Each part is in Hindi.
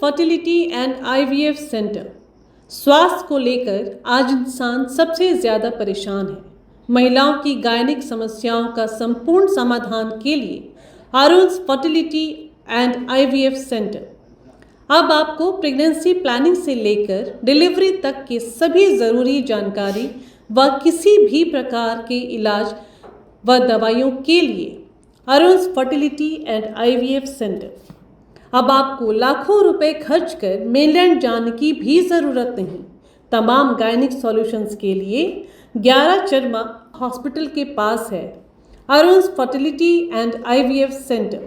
Fertility and IVF centre. स्वास्थ्य को लेकर आज इंसान सबसे ज़्यादा परेशान है। महिलाओं की गायनिक समस्याओं का संपूर्ण समाधान के लिए अरुण्स फर्टिलिटी एंड आईवीएफ सेंटर अब आपको प्रेगनेंसी प्लानिंग से लेकर डिलीवरी तक की सभी ज़रूरी जानकारी व किसी भी प्रकार के इलाज व दवाइयों के लिए अरुण्स फर्टिलिटी एंड आईवीएफ सेंटर। अब आपको लाखों रुपए खर्च कर मेनलैंड जाने की भी ज़रूरत नहीं। तमाम गायनिक सॉल्यूशंस के लिए 11 चरमा हॉस्पिटल के पास है अरुण्स फर्टिलिटी एंड आईवीएफ सेंटर।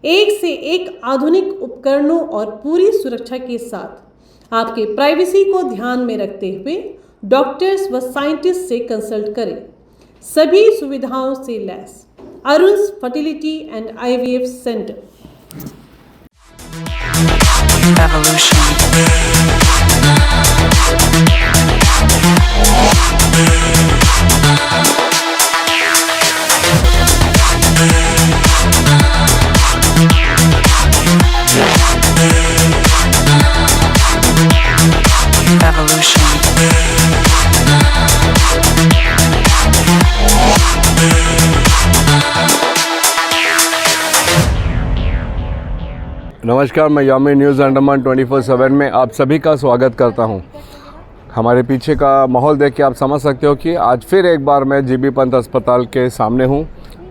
एक से एक आधुनिक उपकरणों और पूरी सुरक्षा के साथ आपके प्राइवेसी को ध्यान में रखते हुए डॉक्टर्स व साइंटिस्ट से कंसल्ट करें। सभी सुविधाओं से lace अरुण्स fertility and IVF centre. नमस्कार, मैं यामी न्यूज़ अंडमान 24/7 में आप सभी का स्वागत करता हूं। हमारे पीछे का माहौल देख के आप समझ सकते हो कि आज फिर एक बार मैं जीबी पंत अस्पताल के सामने हूं।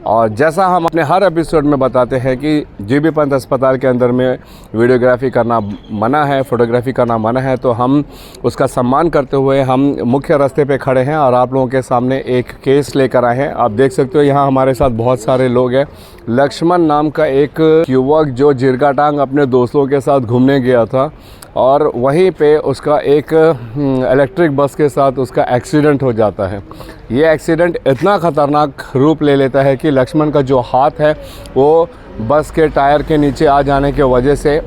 और जैसा हम अपने हर एपिसोड में बताते हैं कि जीबी पंत अस्पताल के अंदर में वीडियोग्राफी करना मना है, फ़ोटोग्राफी करना मना है, तो हम उसका सम्मान करते हुए हम मुख्य रास्ते पे खड़े हैं और आप लोगों के सामने एक केस लेकर आए हैं। आप देख सकते हो यहाँ हमारे साथ बहुत सारे लोग हैं। लक्ष्मण नाम का एक युवक जो जिरगाटांग अपने दोस्तों के साथ घूमने गया था और वहीं पे उसका एक इलेक्ट्रिक बस के साथ उसका एक्सीडेंट हो जाता है। ये एक्सीडेंट इतना ख़तरनाक रूप ले लेता है कि लक्ष्मण का जो हाथ है वो बस के टायर के नीचे आ जाने के वजह से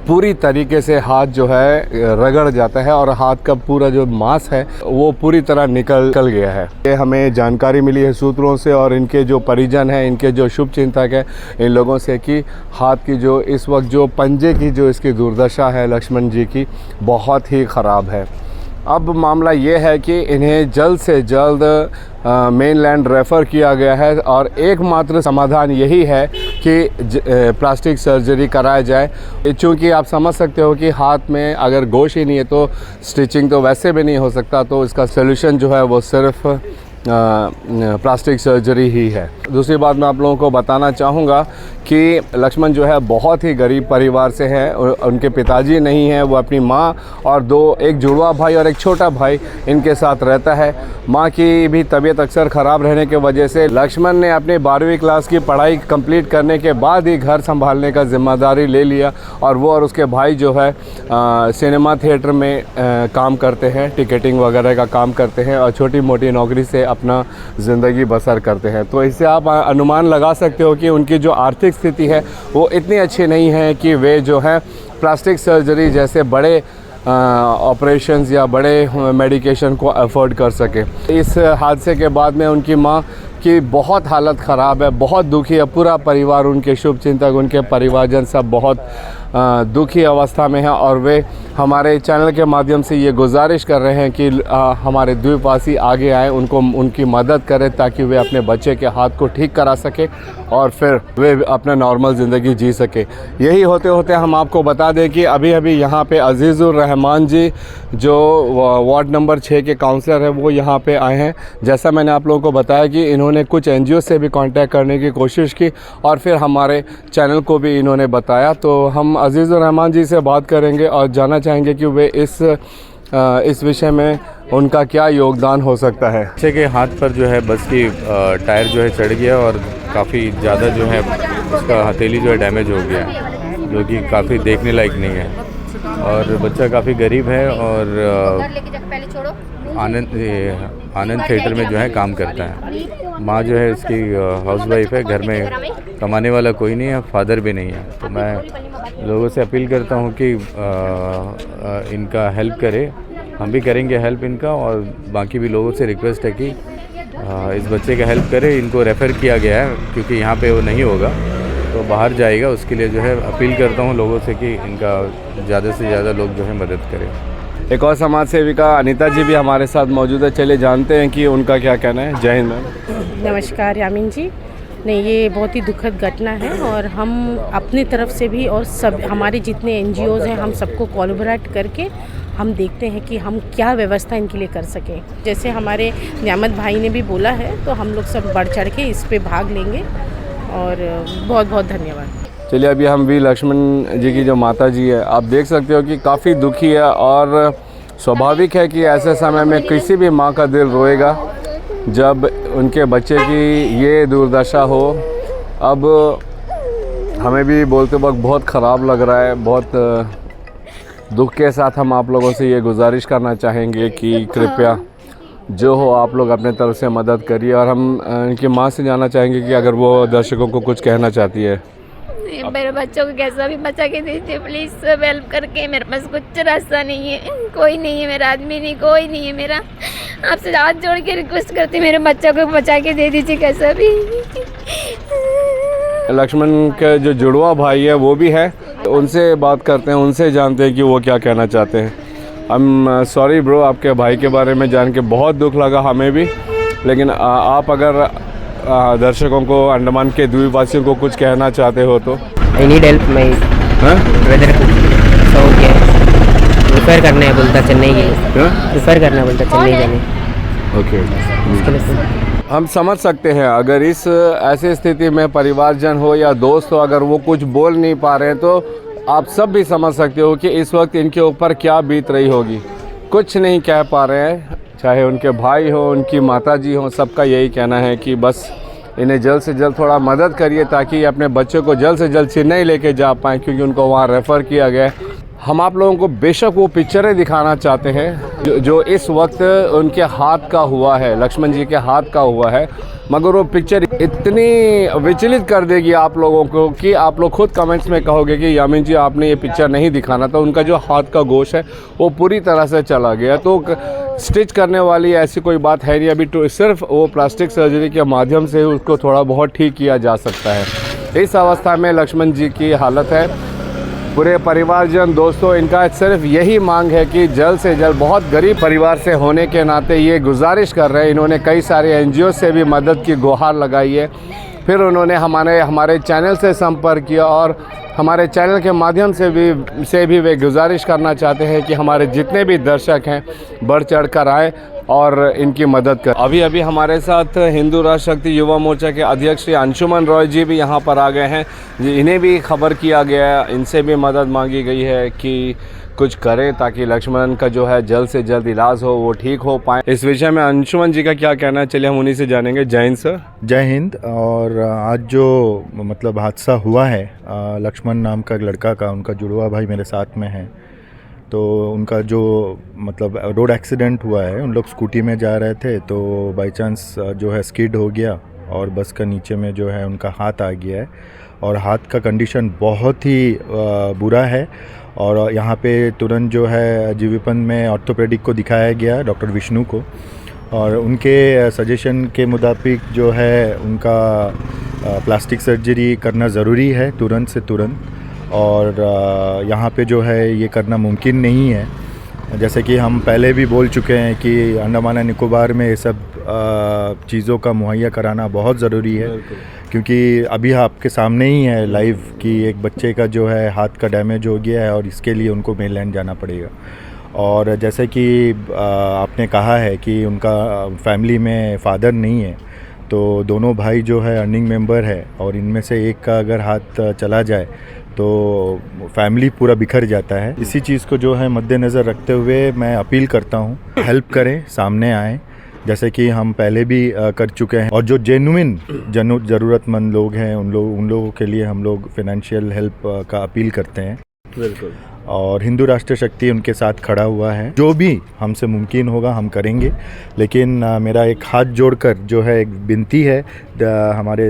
पूरी तरीके से हाथ जो है रगड़ जाता है और हाथ का पूरा जो मांस है वो पूरी तरह निकल गया है। ये हमें जानकारी मिली है सूत्रों से और इनके जो परिजन हैं, इनके जो शुभचिंतक हैं, इन लोगों से कि हाथ की जो इस वक्त जो पंजे की जो इसकी दुर्दशा है लक्ष्मण जी की बहुत ही ख़राब है। अब मामला ये है कि इन्हें जल्द से जल्द मेनलैंड रेफ़र किया गया है और एकमात्र समाधान यही है कि प्लास्टिक सर्जरी कराया जाए। चूँकि आप समझ सकते हो कि हाथ में अगर गोश ही नहीं है तो स्टिचिंग तो वैसे भी नहीं हो सकता, तो इसका सलूशन जो है वो सिर्फ प्लास्टिक सर्जरी ही है। दूसरी बात मैं आप लोगों को बताना चाहूँगा कि लक्ष्मण जो है बहुत ही गरीब परिवार से है। उनके पिताजी नहीं हैं, वो अपनी माँ और एक जुड़वा भाई और एक छोटा भाई इनके साथ रहता है। माँ की भी तबीयत अक्सर ख़राब रहने के वजह से लक्ष्मण ने अपनी 12वीं क्लास की पढ़ाई कंप्लीट करने के बाद ही घर संभालने का जिम्मेदारी ले लिया और वो और उसके भाई जो है सिनेमा थिएटर में काम करते हैं, टिकटिंग वगैरह का काम करते हैं और छोटी मोटी नौकरी से अपना ज़िंदगी बसर करते हैं। तो इससे आप अनुमान लगा सकते हो कि उनकी जो आर्थिक स्थिति है वो इतनी अच्छी नहीं है कि वे जो है प्लास्टिक सर्जरी जैसे बड़े ऑपरेशंस या बड़े मेडिकेशन को अफोर्ड कर सके। इस हादसे के बाद में उनकी माँ की बहुत हालत ख़राब है, बहुत दुखी है। पूरा परिवार, उनके शुभचिंतक, उनके परिवारजन सब बहुत दुखी अवस्था में है और वे हमारे चैनल के माध्यम से ये गुजारिश कर रहे हैं कि हमारे द्वीपवासी आगे आए, उनकी मदद करें ताकि वे अपने बच्चे के हाथ को ठीक करा सके और फिर वे अपना नॉर्मल ज़िंदगी जी सके। यही होते होते हम आपको बता दें कि अभी यहाँ पे अजीज़ुर रहमान जी जो वार्ड नंबर 6 के काउंसलर हैं वो यहाँ पे आए हैं। जैसा मैंने आप लोगों को बताया कि इन्होंने कुछ NGO से भी कांटेक्ट करने की कोशिश की और फिर हमारे चैनल को भी इन्होंने बताया। तो हम अजीज़ुर रहमान जी से बात करेंगे और जानना चाहेंगे कि वे इस विषय में उनका क्या योगदान हो सकता है। बच्चे के हाथ पर जो है बस की टायर जो है चढ़ गया और काफ़ी ज़्यादा जो है उसका हथेली जो है डैमेज हो गया, जो कि काफ़ी देखने लायक नहीं है। और बच्चा काफ़ी गरीब है और आनंद थिएटर में जो है काम करता है। माँ जो है इसकी हाउसवाइफ है, घर में कमाने वाला कोई नहीं है, फादर भी नहीं है। तो मैं लोगों से अपील करता हूँ कि इनका हेल्प करें, हम भी करेंगे हेल्प इनका, और बाकी भी लोगों से रिक्वेस्ट है कि इस बच्चे का हेल्प करें। इनको रेफ़र किया गया है क्योंकि यहाँ पे वो नहीं होगा, तो बाहर जाएगा, उसके लिए जो है अपील करता हूँ लोगों से कि इनका ज़्यादा से ज़्यादा लोग जो है मदद करें। एक और समाज सेविका अनीता जी भी हमारे साथ मौजूद है, चलिए जानते हैं कि उनका क्या कहना है। जय हिंद मैम। नमस्कार यामिन जी। नहीं, ये बहुत ही दुखद घटना है और हम अपनी तरफ से भी और सब हमारे जितने NGOs हैं हम सबको कोलैबोरेट करके हम देखते हैं कि हम क्या व्यवस्था इनके लिए कर सकें। जैसे हमारे नियामत भाई ने भी बोला है तो हम लोग सब बढ़ चढ़ के इस पे भाग लेंगे और बहुत बहुत धन्यवाद। चलिए अभी हम वी लक्ष्मण जी की जो माता जी है, आप देख सकते हो कि काफ़ी दुखी है और स्वाभाविक है कि ऐसे समय में किसी भी माँ का दिल रोएगा जब उनके बच्चे की ये दुर्दशा हो। अब हमें भी बोलते वक्त बहुत ख़राब लग रहा है, बहुत दुख के साथ हम आप लोगों से ये गुजारिश करना चाहेंगे कि कृपया जो हो आप लोग अपने तरफ से मदद करिए। और हम इनकी माँ से जानना चाहेंगे कि अगर वो दर्शकों को कुछ कहना चाहती है। मेरे बच्चों को कैसा भी बचा के दीजिए प्लीज़, सब हेल्प करके। मेरे पास कुछ रास्ता नहीं है, कोई नहीं है, मेरा आदमी नहीं, कोई नहीं है मेरा। आपसे हाथ जोड़ के रिक्वेस्ट करती हूँ, मेरे बच्चों को बचा के दे दीजिए कैसा भी। लक्ष्मण के जो जुड़वा भाई है वो भी है, तो उनसे बात करते हैं, उनसे जानते हैं कि वो क्या कहना चाहते हैं। सॉरी ब्रो, आपके भाई के बारे में जान के बहुत दुख लगा हमें भी, लेकिन आप अगर दर्शकों को, अंडमान के द्वीपवासियों को कुछ कहना चाहते हो तो। I need help my brother को, सो क्या प्रिफर करना है बोलता चेन्नई के लिए, प्रिफर करना बोलता चेन्नई जाने। ओके, हम समझ सकते हैं अगर इस ऐसी स्थिति में परिवारजन हो या दोस्त हो, अगर वो कुछ बोल नहीं पा रहे हैं तो आप सब भी समझ सकते हो कि इस वक्त इनके ऊपर क्या बीत रही होगी। कुछ नहीं कह पा रहे हैं, चाहे उनके भाई हो, उनकी माताजी हो, सबका यही कहना है कि बस इन्हें जल्द से जल्द थोड़ा मदद करिए ताकि ये अपने बच्चों को जल्द से जल्द चेन्नई लेके जा पाएँ, क्योंकि उनको वहाँ रेफ़र किया गया है। हम आप लोगों को बेशक वो पिक्चरें दिखाना चाहते हैं जो इस वक्त उनके हाथ का हुआ है, लक्ष्मण जी के हाथ का हुआ है, मगर वो पिक्चर इतनी विचलित कर देगी आप लोगों को कि आप लोग खुद कमेंट्स में कहोगे कि यामिन जी आपने ये पिक्चर नहीं दिखाना था। उनका जो हाथ का गोश है वो पूरी तरह से चला गया, तो स्टिच करने वाली ऐसी कोई बात है नहीं अभी, तो सिर्फ वो प्लास्टिक सर्जरी के माध्यम से उसको थोड़ा बहुत ठीक किया जा सकता है। इस अवस्था में लक्ष्मण जी की हालत है। पूरे परिवारजन, दोस्तों, इनका सिर्फ यही मांग है कि जल्द से जल्द, बहुत गरीब परिवार से होने के नाते ये गुजारिश कर रहे हैं। इन्होंने कई सारे NGO से भी मदद की गुहार लगाई है, फिर उन्होंने हमारे चैनल से संपर्क किया और हमारे चैनल के माध्यम से भी वे गुजारिश करना चाहते हैं कि हमारे जितने भी दर्शक हैं बढ़ चढ़ कर आए और इनकी मदद कर। अभी हमारे साथ हिंदू राष्ट्र शक्ति युवा मोर्चा के अध्यक्ष श्री अंशुमन रॉय जी भी यहाँ पर आ गए हैं। इन्हें भी खबर किया गया, इनसे भी मदद मांगी गई है कि कुछ करें ताकि लक्ष्मण का जो है जल्द से जल्द इलाज हो, वो ठीक हो पाए। इस विषय में अंशुमन जी का क्या कहना है, चलिए हम उन्हीं से जानेंगे। जय हिंद सर। जय हिंद। और आज जो मतलब हादसा हुआ है लक्ष्मण नाम का लड़का का, उनका जुड़वा भाई मेरे साथ में है, तो उनका जो मतलब रोड एक्सीडेंट हुआ है, उन लोग स्कूटी में जा रहे थे तो बाय चांस जो है स्किड हो गया और बस का नीचे में जो है उनका हाथ आ गया है और हाथ का कंडीशन बहुत ही बुरा है। और यहाँ पे तुरंत जो है जीवीपन में ऑर्थोपेडिक को दिखाया गया, डॉक्टर विष्णु को, और उनके सजेशन के मुताबिक जो है उनका प्लास्टिक सर्जरी करना ज़रूरी है तुरंत से तुरंत। और यहाँ पे जो है ये करना मुमकिन नहीं है। जैसे कि हम पहले भी बोल चुके हैं कि अंडमान एंड निकोबार में ये सब चीज़ों का मुहैया कराना बहुत ज़रूरी है, क्योंकि अभी आपके सामने ही है लाइव कि एक बच्चे का जो है हाथ का डैमेज हो गया है और इसके लिए उनको मेनलैंड जाना पड़ेगा। और जैसे कि आपने कहा है कि उनका फैमिली में फादर नहीं है, तो दोनों भाई जो है अर्निंग मेंबर है और इनमें से एक का अगर हाथ चला जाए तो फैमिली पूरा बिखर जाता है। इसी चीज़ को जो है मद्देनज़र रखते हुए मैं अपील करता हूँ, हेल्प करें, सामने आएँ, जैसे कि हम पहले भी कर चुके हैं। और जो जेन्युइन ज़रूरतमंद लोग हैं उन लोगों के लिए हम लोग फाइनेंशियल हेल्प का अपील करते हैं। बिल्कुल। और हिंदू राष्ट्र शक्ति उनके साथ खड़ा हुआ है, जो भी हमसे मुमकिन होगा हम करेंगे। लेकिन मेरा एक हाथ जोड़कर जो है एक विनती है हमारे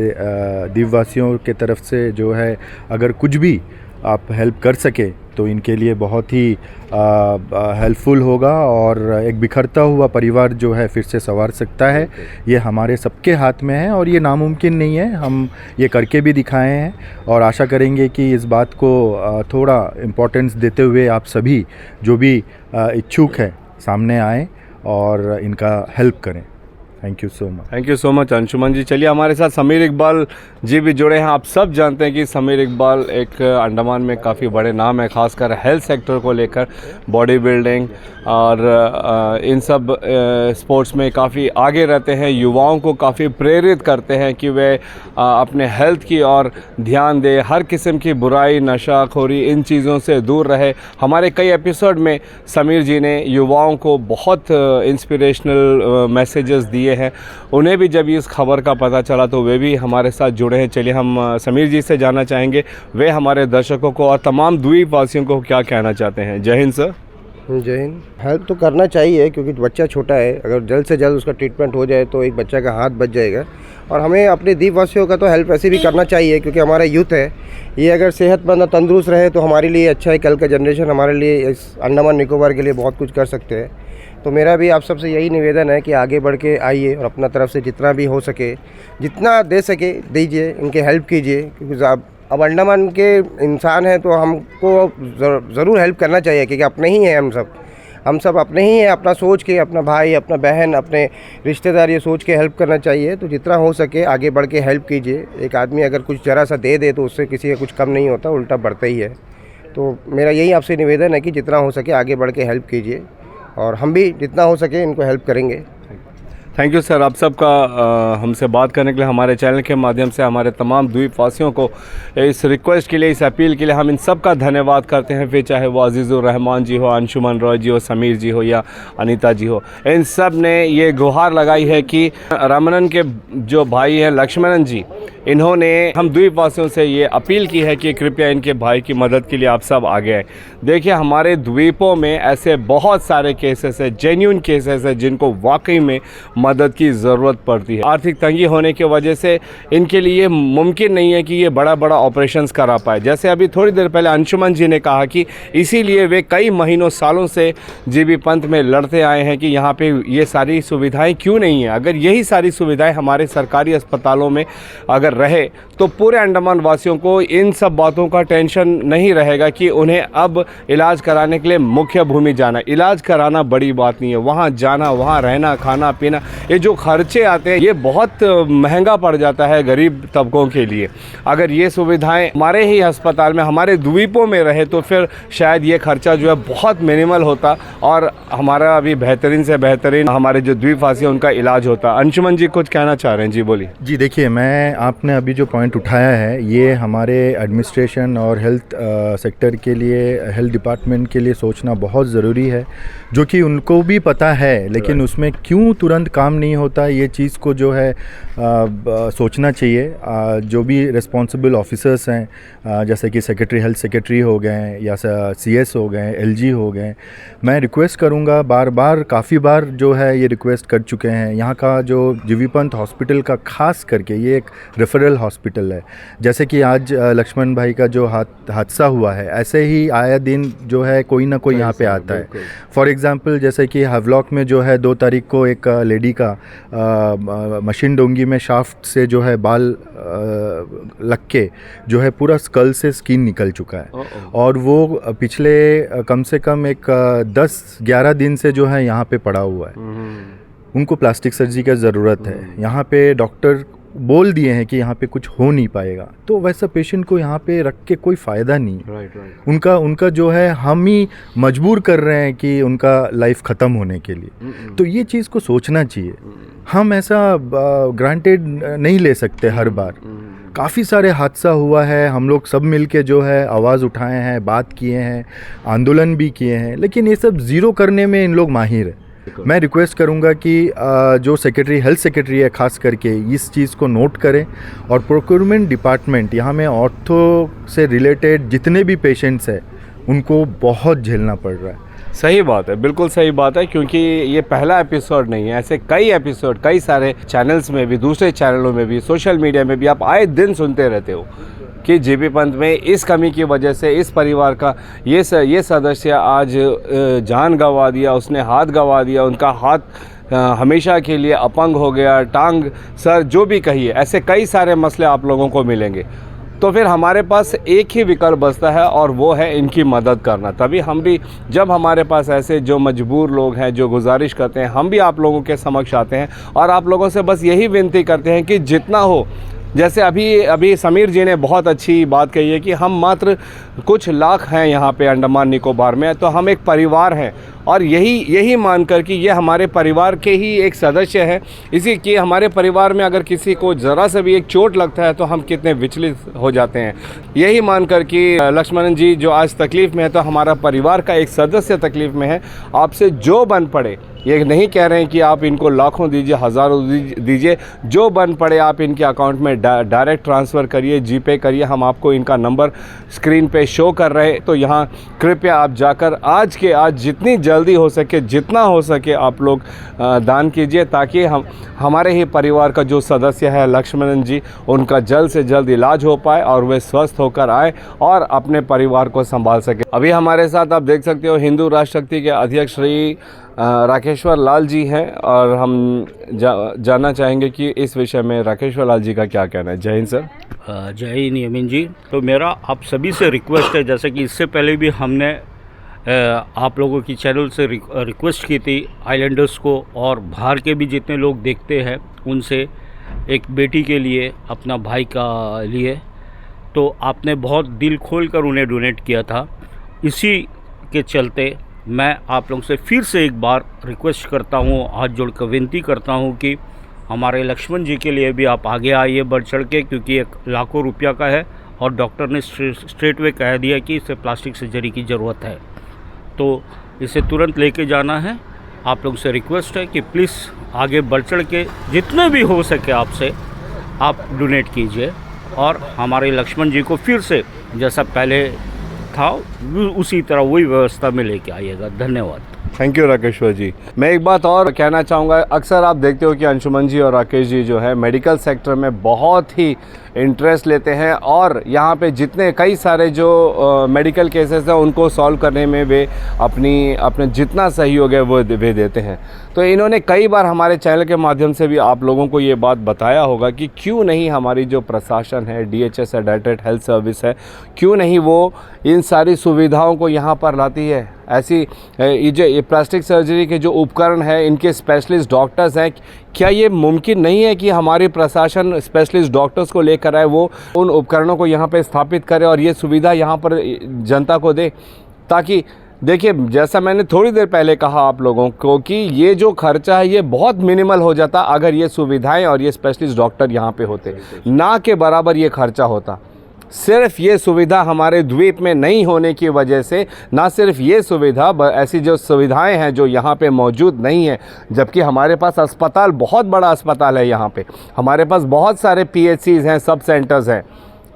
द्वीपवासियों के तरफ से, जो है अगर कुछ भी आप हेल्प कर सके तो इनके लिए बहुत ही हेल्पफुल होगा और एक बिखरता हुआ परिवार जो है फिर से संवार सकता है। ये हमारे सबके हाथ में है और ये नामुमकिन नहीं है, हम ये करके भी दिखाए हैं और आशा करेंगे कि इस बात को थोड़ा इम्पोर्टेंस देते हुए आप सभी जो भी इच्छुक हैं सामने आएँ और इनका हेल्प करें। Thank you so much. Thank you so much Anshuman ji. चलिए हमारे साथ समीर इकबाल जी भी जुड़े हैं। आप सब जानते हैं कि समीर इकबाल एक अंडमान में काफ़ी बड़े नाम है, खासकर हेल्थ सेक्टर को लेकर, बॉडी बिल्डिंग और इन सब स्पोर्ट्स में काफ़ी आगे रहते हैं, युवाओं को काफ़ी प्रेरित करते हैं कि वे अपने हेल्थ की ओर ध्यान दें, हर किस्म की बुराई, नशाखोरी, इन चीज़ों से दूर रहे। हमारे कई एपिसोड में समीर जी ने युवाओं को बहुत इंस्पिरेशनल मैसेजेस दिए हैं। उन्हें भी जब इस खबर का पता चला तो वे भी हमारे साथ जुड़े हैं। चलिए हम समीर जी से जानना चाहेंगे वे हमारे दर्शकों को और तमाम द्वीपवासियों को क्या कहना चाहते हैं। जय हिंद सर। जय हिंद। हेल्प तो करना चाहिए क्योंकि बच्चा छोटा है, अगर जल्द से जल्द उसका ट्रीटमेंट हो जाए तो एक बच्चा का हाथ बच जाएगा। और हमें अपने द्वीपवासियों का तो हेल्प ऐसे भी करना चाहिए क्योंकि हमारा यूथ है, ये अगर सेहतमंद और तंदुरुस्त रहे तो हमारे लिए अच्छा है। कल का जनरेशन हमारे लिए इस अंडमान निकोबार के लिए बहुत कुछ कर सकते हैं। तो मेरा भी आप सबसे यही निवेदन है कि आगे बढ़ के आइए और अपना तरफ से जितना भी हो सके, जितना दे सके दीजिए, इनके हेल्प कीजिए क्योंकि अब अंडमान के इंसान हैं तो हमको ज़रूर हेल्प करना चाहिए क्योंकि अपने ही हैं हम सब अपने ही हैं। अपना सोच के, अपना भाई, अपना बहन, अपने रिश्तेदार ये सोच के हेल्प करना चाहिए। तो जितना हो सके आगे बढ़ के हेल्प कीजिए। एक आदमी अगर कुछ ज़रा सा दे तो उससे किसी का कुछ कम नहीं होता, उल्टा बढ़ता ही है। तो मेरा यही आपसे निवेदन है कि जितना हो सके आगे बढ़ के हेल्प कीजिए और हम भी जितना हो सके इनको हेल्प करेंगे। थैंक यू सर, आप सबका हमसे बात करने के लिए, हमारे चैनल के माध्यम से हमारे तमाम द्वीपवासियों को इस रिक्वेस्ट के लिए, इस अपील के लिए हम इन सब का धन्यवाद करते हैं। फिर चाहे वो अजीज़ुर रहमान जी हो, अंशुमन रॉय जी हो, समीर जी हो या अनीता जी हो, इन सब ने ये गुहार लगाई है कि रमनन के जो भाई हैं लक्ष्मणन जी, इन्होंने हम द्वीपवासियों से ये अपील की है कि कृपया इनके भाई की मदद के लिए आप सब आगे आए। देखिए हमारे द्वीपों में ऐसे बहुत सारे केसेस है, जेन्युइन केसेस है जिनको वाकई में मदद की ज़रूरत पड़ती है। आर्थिक तंगी होने की वजह से इनके लिए मुमकिन नहीं है कि ये बड़ा बड़ा ऑपरेशंस करा पाए। जैसे अभी थोड़ी देर पहले अंशुमन जी ने कहा कि इसीलिए वे कई महीनों सालों से जीबी पंथ में लड़ते आए हैं कि यहाँ पे ये सारी सुविधाएं क्यों नहीं है। अगर यही सारी सुविधाएं हमारे सरकारी अस्पतालों में अगर रहे तो पूरे अंडमान वासियों को इन सब बातों का टेंशन नहीं रहेगा कि उन्हें अब इलाज कराने के लिए मुख्य भूमि जाना। इलाज कराना बड़ी बात नहीं है, वहाँ जाना, वहाँ रहना, खाना पीना, ये जो खर्चे आते हैं ये बहुत महंगा पड़ जाता है गरीब तबकों के लिए। अगर ये सुविधाएं हमारे ही अस्पताल में, हमारे द्वीपों में रहे तो फिर शायद ये खर्चा जो है बहुत मिनिमल होता और हमारा अभी बेहतरीन से बेहतरीन हमारे जो द्वीपवासी हैं उनका इलाज होता। अंशुमन जी कुछ कहना चाह रहे हैं, जी बोलिए। जी देखिए, मैं आपने अभी जो पॉइंट उठाया है ये हमारे एडमिनिस्ट्रेशन और हेल्थ सेक्टर के लिए, हेल्थ डिपार्टमेंट के लिए सोचना बहुत ज़रूरी है, जो कि उनको भी पता है लेकिन उसमें क्यों तुरंत काम नहीं होता, ये चीज़ को जो है सोचना चाहिए। जो भी रिस्पॉन्सिबल ऑफिसर्स हैं जैसे कि सेक्रेटरी, हेल्थ सेक्रेटरी हो गए या सीएस हो गए, एलजी हो गए, मैं रिक्वेस्ट करूँगा, बार बार काफ़ी बार जो है ये रिक्वेस्ट कर चुके हैं। यहाँ का जो जीबी पंथ हॉस्पिटल का खास करके ये एक रेफरल हॉस्पिटल है। जैसे कि आज लक्ष्मण भाई का जो हादसा हुआ है, ऐसे ही आया दिन जो है कोई ना कोई यहाँ पे आता है। फॉर एग्ज़ाम्पल जैसे कि हावलॉक में जो है 2 तारीख को एक लेडी का मशीन डोंगी में शाफ्ट से जो है बाल लग के जो है पूरा स्कल से स्किन निकल चुका है और वो पिछले कम से कम एक 10-11 दिन से जो है यहाँ पे पड़ा हुआ है। उनको प्लास्टिक सर्जरी का ज़रूरत है। यहाँ पे डॉक्टर बोल दिए हैं कि यहाँ पे कुछ हो नहीं पाएगा, तो वैसा पेशेंट को यहाँ पे रख के कोई फ़ायदा नहीं। राइट। उनका जो है हम ही मजबूर कर रहे हैं कि उनका लाइफ ख़त्म होने के लिए। तो ये चीज़ को सोचना चाहिए। हम ऐसा ग्रांटेड नहीं ले सकते हर बार। काफ़ी सारे हादसा हुआ है, हम लोग सब मिल के जो है आवाज़ उठाए हैं, बात किए हैं, आंदोलन भी किए हैं, लेकिन ये सब ज़ीरो करने में इन लोग माहिर है। मैं रिक्वेस्ट करूंगा कि जो सेक्रेटरी, हेल्थ सेक्रेटरी है खास करके, इस चीज़ को नोट करें और प्रोक्योरमेंट डिपार्टमेंट, यहाँ में ऑर्थो से रिलेटेड जितने भी पेशेंट्स हैं उनको बहुत झेलना पड़ रहा है। सही बात है, बिल्कुल सही बात है, क्योंकि ये पहला एपिसोड नहीं है। ऐसे कई एपिसोड कई सारे चैनल्स में भी, दूसरे चैनलों में भी, सोशल मीडिया में भी आप आए दिन सुनते रहते हो कि जीबी पंथ में इस कमी की वजह से इस परिवार का ये सदस्य आज जान गंवा दिया, उसने हाथ गंवा दिया, उनका हाथ हमेशा के लिए अपंग हो गया, टांग, सर, जो भी कहिए, ऐसे कई सारे मसले आप लोगों को मिलेंगे। तो फिर हमारे पास एक ही विकल्प बचता है और वो है इनकी मदद करना। तभी हम भी, जब हमारे पास ऐसे जो मजबूर लोग हैं जो गुजारिश करते हैं, हम भी आप लोगों के समक्ष आते हैं और आप लोगों से बस यही विनती करते हैं कि जितना हो, जैसे अभी समीर जी ने बहुत अच्छी बात कही है कि हम मात्र कुछ लाख हैं यहाँ पे अंडमान निकोबार में, तो हम एक परिवार हैं और यही मानकर कि ये हमारे परिवार के ही एक सदस्य हैं। इसी कि हमारे परिवार में अगर किसी को ज़रा सा भी एक चोट लगता है तो हम कितने विचलित हो जाते हैं। यही मानकर कि लक्ष्मणन जी जो आज तकलीफ़ में है, तो हमारा परिवार का एक सदस्य तकलीफ़ में है। आपसे जो बन पड़े, ये नहीं कह रहे हैं कि आप इनको लाखों दीजिए, हज़ारों दीजिए, जो बन पड़े आप इनके अकाउंट में डायरेक्ट ट्रांसफ़र करिए, जीपे करिए। हम आपको इनका नंबर स्क्रीन पे शो कर रहे हैं, तो यहाँ कृपया आप जाकर आज जितनी जल्दी हो सके, जितना हो सके आप लोग दान कीजिए, ताकि हमारे ही परिवार का जो सदस्य है लक्ष्मणन जी, उनका जल्द से जल्द इलाज हो पाए और वे स्वस्थ होकर आए और अपने परिवार को संभाल सके। अभी हमारे साथ आप देख सकते हो हिंदू राष्ट्र शक्ति के अध्यक्ष श्री राकेश्वर लाल जी हैं और हम जानना चाहेंगे कि इस विषय में राकेश्वर लाल जी का क्या कहना है। जय हिंद सर। जय हिंद यमीन जी। तो मेरा आप सभी से रिक्वेस्ट है, जैसे कि इससे पहले भी हमने आप लोगों की चैनल से रिक्वेस्ट की थी आइलैंडर्स को और बाहर के भी जितने लोग देखते हैं उनसे, एक बेटी के लिए, अपना भाई का लिए, तो आपने बहुत दिल खोल कर उन्हें डोनेट किया था। इसी के चलते मैं आप लोगों से फिर से एक बार रिक्वेस्ट करता हूँ, हाथ जोड़कर विनती करता हूँ कि हमारे लक्ष्मण जी के लिए भी आप आगे आइए बढ़ चढ़ के, क्योंकि एक लाखों रुपया का है और डॉक्टर ने स्ट्रेट वे कह दिया कि इसे प्लास्टिक सर्जरी की ज़रूरत है, तो इसे तुरंत लेके जाना है। आप लोगों से रिक्वेस्ट है कि प्लीज़ आगे बढ़ चढ़ के जितने भी हो सके आपसे आप डोनेट कीजिए और हमारे लक्ष्मण जी को फिर से जैसा पहले था उसी तरह वही व्यवस्था में लेके आइएगा। धन्यवाद। थैंक यू राकेश्वर जी। मैं एक बात और कहना चाहूँगा, अक्सर आप देखते हो कि अंशुमन जी और राकेश जी जो है मेडिकल सेक्टर में बहुत ही इंटरेस्ट लेते हैं और यहाँ पे जितने कई सारे जो मेडिकल केसेस हैं उनको सॉल्व करने में वे अपने जितना सहयोग है वो वे देते हैं। तो इन्होंने कई बार हमारे चैनल के माध्यम से भी आप लोगों को ये बात बताया होगा कि क्यों नहीं हमारी जो प्रशासन है, DHS एडेटेड हेल्थ सर्विस है, क्यों नहीं वो इन सारी सुविधाओं को यहाँ पर लाती है। ऐसी ये प्लास्टिक सर्जरी के जो उपकरण है, इनके स्पेशलिस्ट डॉक्टर्स हैं, क्या ये मुमकिन नहीं है कि हमारी प्रशासन स्पेशलिस्ट डॉक्टर्स को लेकर आए, वो उन उपकरणों को यहाँ पे स्थापित करे और ये सुविधा यहाँ पर जनता को दे, ताकि देखिए जैसा मैंने थोड़ी देर पहले कहा आप लोगों को कि ये जो खर्चा है ये बहुत मिनिमल हो जाता अगर ये सुविधाएं और ये स्पेशलिस्ट डॉक्टर यहाँ पे होते, ना के बराबर ये खर्चा होता। सिर्फ ये सुविधा हमारे द्वीप में नहीं होने की वजह से, ना सिर्फ ये सुविधा, ऐसी जो सुविधाएं हैं जो यहाँ पे मौजूद नहीं है, जबकि हमारे पास अस्पताल, बहुत बड़ा अस्पताल है यहाँ पे, हमारे पास बहुत सारे PHCs हैं, सब सेंटर्स हैं,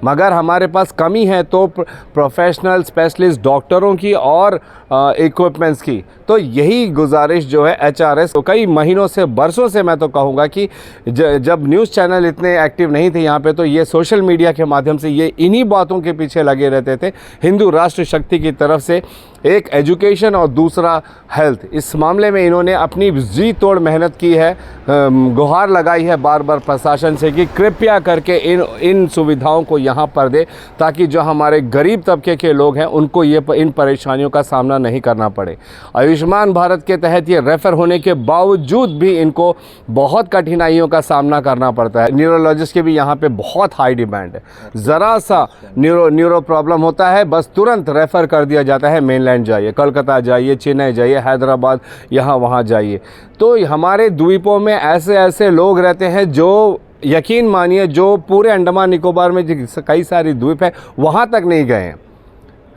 मगर हमारे पास कमी है तो प्रोफेशनल स्पेशलिस्ट डॉक्टरों की और इक्विपमेंट्स की। तो यही गुजारिश जो है HRS तो कई महीनों से, बरसों से मैं तो कहूँगा कि जब न्यूज़ चैनल इतने एक्टिव नहीं थे यहाँ पे, तो ये सोशल मीडिया के माध्यम से ये इन्हीं बातों के पीछे लगे रहते थे। हिंदू राष्ट्र शक्ति की तरफ से एक एजुकेशन और दूसरा हेल्थ, इस मामले में इन्होंने अपनी जी तोड़ मेहनत की है, गुहार लगाई है बार बार प्रशासन से कि कृपया करके इन सुविधाओं को यहाँ पर दे, ताकि जो हमारे गरीब तबके के लोग हैं उनको इन परेशानियों का सामना नहीं करना पड़े। आयुष्मान भारत के तहत ये रेफ़र होने के बावजूद भी इनको बहुत कठिनाइयों का सामना करना पड़ता है। न्यूरोलॉजिस्ट की भी यहाँ पे बहुत हाई डिमांड है। ज़रा सा न्यूरो प्रॉब्लम होता है, बस तुरंत रेफ़र कर दिया जाता है, मेनलैंड जाइए, कलकत्ता जाइए, चेन्नई जाइए, हैदराबाद, यहाँ वहाँ जाइए। तो हमारे द्वीपों में ऐसे ऐसे लोग रहते हैं जो यकीन मानिए जो पूरे अंडमान निकोबार में कई सारी द्वीप है वहाँ तक नहीं गए हैं।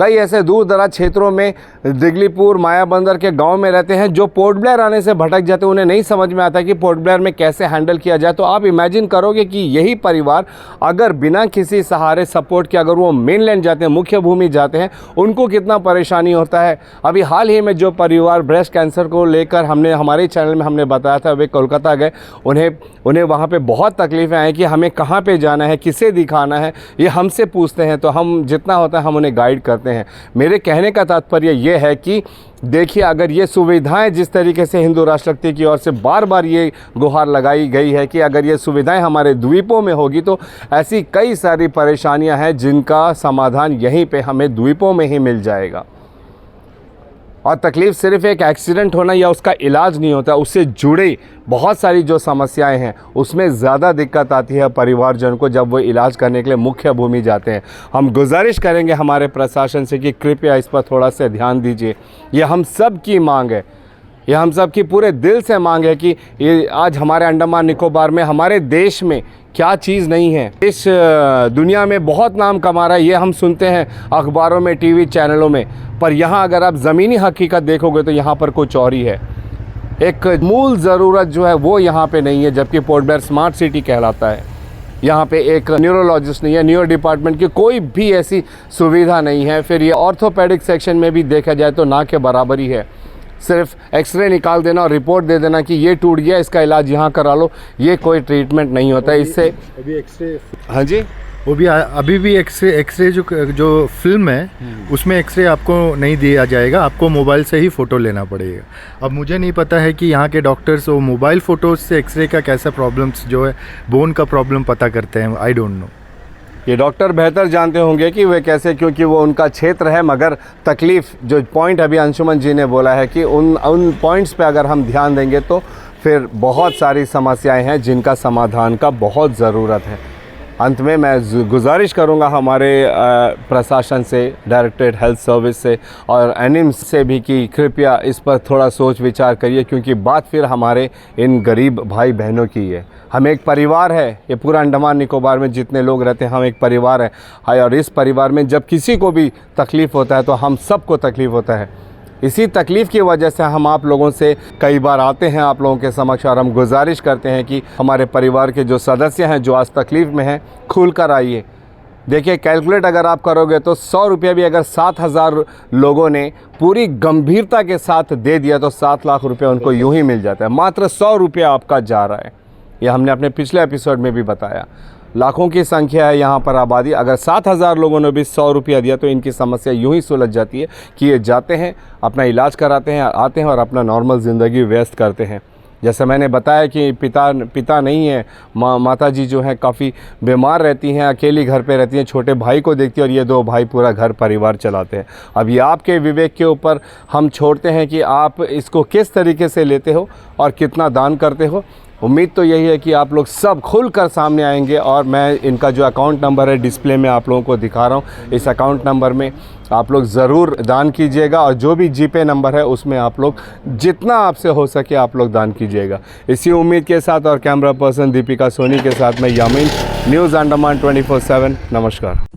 कई ऐसे दूर दराज क्षेत्रों में दिगलीपुर मायाबंदर के गांव में रहते हैं जो पोर्ट ब्लेयर आने से भटक जाते हैं, उन्हें नहीं समझ में आता कि पोर्ट ब्लेयर में कैसे हैंडल किया जाए। तो आप इमेजिन करोगे कि यही परिवार अगर बिना किसी सहारे सपोर्ट के अगर वो मेनलैंड जाते हैं, मुख्य भूमि जाते हैं, उनको कितना परेशानी होता है। अभी हाल ही में जो परिवार ब्रेस्ट कैंसर को लेकर हमने हमारे चैनल में हमने बताया था, वे कोलकाता गए, उन्हें वहाँ पे बहुत तकलीफ़ें आई कि हमें कहाँ पे जाना है, किसे दिखाना है, ये हमसे पूछते हैं। तो हम जितना होता है हम उन्हें गाइड करते हैं। मेरे कहने का तात्पर्य ये है कि देखिए, अगर ये सुविधाएं जिस तरीके से हिंदू राष्ट्रपति की ओर से बार बार ये गुहार लगाई गई है कि अगर ये सुविधाएं हमारे द्वीपों में होगी तो ऐसी कई सारी परेशानियां हैं जिनका समाधान यहीं पे हमें द्वीपों में ही मिल जाएगा। और तकलीफ़ सिर्फ एक एक्सीडेंट होना या उसका इलाज नहीं होता, उससे जुड़े बहुत सारी जो समस्याएं हैं उसमें ज़्यादा दिक्कत आती है परिवारजन को जब वो इलाज करने के लिए मुख्य भूमि जाते हैं। हम गुजारिश करेंगे हमारे प्रशासन से कि कृपया इस पर थोड़ा सा ध्यान दीजिए। ये हम सब की मांग है, ये हम सब की पूरे दिल से मांग है कि ये आज हमारे अंडमान निकोबार में, हमारे देश में क्या चीज़ नहीं है। इस दुनिया में बहुत नाम कमा रहा है, ये हम सुनते हैं अखबारों में, टीवी चैनलों में, पर यहाँ अगर आप ज़मीनी हकीकत देखोगे तो यहाँ पर कुछ और ही है। एक मूल ज़रूरत जो है वो यहाँ पे नहीं है, जबकि पोर्ट ब्लेयर स्मार्ट सिटी कहलाता है। यहाँ पे एक न्यूरोलॉजिस्ट नहीं है, न्यूरो डिपार्टमेंट की कोई भी ऐसी सुविधा नहीं है। फिर ये ऑर्थोपेडिक सेक्शन में भी देखा जाए तो ना के बराबर ही है। सिर्फ एक्सरे निकाल देना और रिपोर्ट दे देना कि ये टूट गया, इसका इलाज यहाँ करा लो, ये कोई ट्रीटमेंट नहीं होता है। इससे अभी एक्सरे, हाँ जी, वो भी अभी भी एक्सरे जो फिल्म है उसमें एक्सरे आपको नहीं दिया जाएगा, आपको मोबाइल से ही फ़ोटो लेना पड़ेगा। अब मुझे नहीं पता है कि यहाँ के डॉक्टर्स वो मोबाइल फ़ोटोज़ से एक्सरे का कैसा प्रॉब्लम्स जो है बोन का प्रॉब्लम पता करते हैं। आई डोंट नो, ये डॉक्टर बेहतर जानते होंगे कि वे कैसे, क्योंकि वो उनका क्षेत्र है। मगर तकलीफ़ जो पॉइंट अभी अंशुमन जी ने बोला है कि उन पॉइंट्स पे अगर हम ध्यान देंगे तो फिर बहुत सारी समस्याएं हैं जिनका समाधान का बहुत ज़रूरत है। अंत में मैं गुजारिश करूंगा हमारे प्रशासन से, डायरेक्टरेट हेल्थ सर्विस से और एनिम्स से भी कि कृपया इस पर थोड़ा सोच विचार करिए, क्योंकि बात फिर हमारे इन गरीब भाई बहनों की है। हम एक परिवार है, ये पूरा अंडमान निकोबार में जितने लोग रहते हैं हम एक परिवार है, और इस परिवार में जब किसी को भी तकलीफ़ होता है तो हम सबको तकलीफ़ होता है। इसी तकलीफ़ की वजह से हम आप लोगों से कई बार आते हैं आप लोगों के समक्ष और हम गुजारिश करते हैं कि हमारे परिवार के जो सदस्य हैं जो आज तकलीफ़ में हैं, खुल कर आइए। देखिए, कैलकुलेट अगर आप करोगे तो 100 रुपये भी अगर 7,000 लोगों ने पूरी गंभीरता के साथ दे दिया तो 7 लाख रुपये उनको यूं ही मिल जाता है। मात्र 100 रुपये आपका जा रहा है, ये हमने अपने पिछले एपिसोड में भी बताया। लाखों की संख्या है यहाँ पर आबादी, अगर 7,000 लोगों ने भी 100 रुपया दिया तो इनकी समस्या यूं ही सुलझ जाती है कि ये जाते हैं, अपना इलाज कराते हैं, आते हैं और अपना नॉर्मल ज़िंदगी व्यस्त करते हैं। जैसे मैंने बताया कि पिता नहीं है, माता जी जो हैं काफ़ी बीमार रहती हैं, अकेली घर पे रहती हैं, छोटे भाई को देखती हैं और ये 2 भाई पूरा घर परिवार चलाते हैं। अब ये आपके विवेक के ऊपर हम छोड़ते हैं कि आप इसको किस तरीके से लेते हो और कितना दान करते हो। उम्मीद तो यही है कि आप लोग सब खुलकर सामने आएंगे और मैं इनका जो अकाउंट नंबर है डिस्प्ले में आप लोगों को दिखा रहा हूँ, इस अकाउंट नंबर में आप लोग ज़रूर दान कीजिएगा और जो भी जीपे नंबर है उसमें आप लोग जितना आपसे हो सके आप लोग दान कीजिएगा। इसी उम्मीद के साथ और कैमरा पर्सन दीपिका सोनी के साथ मैं यामीन, न्यूज़ अंडमान 24/7। नमस्कार।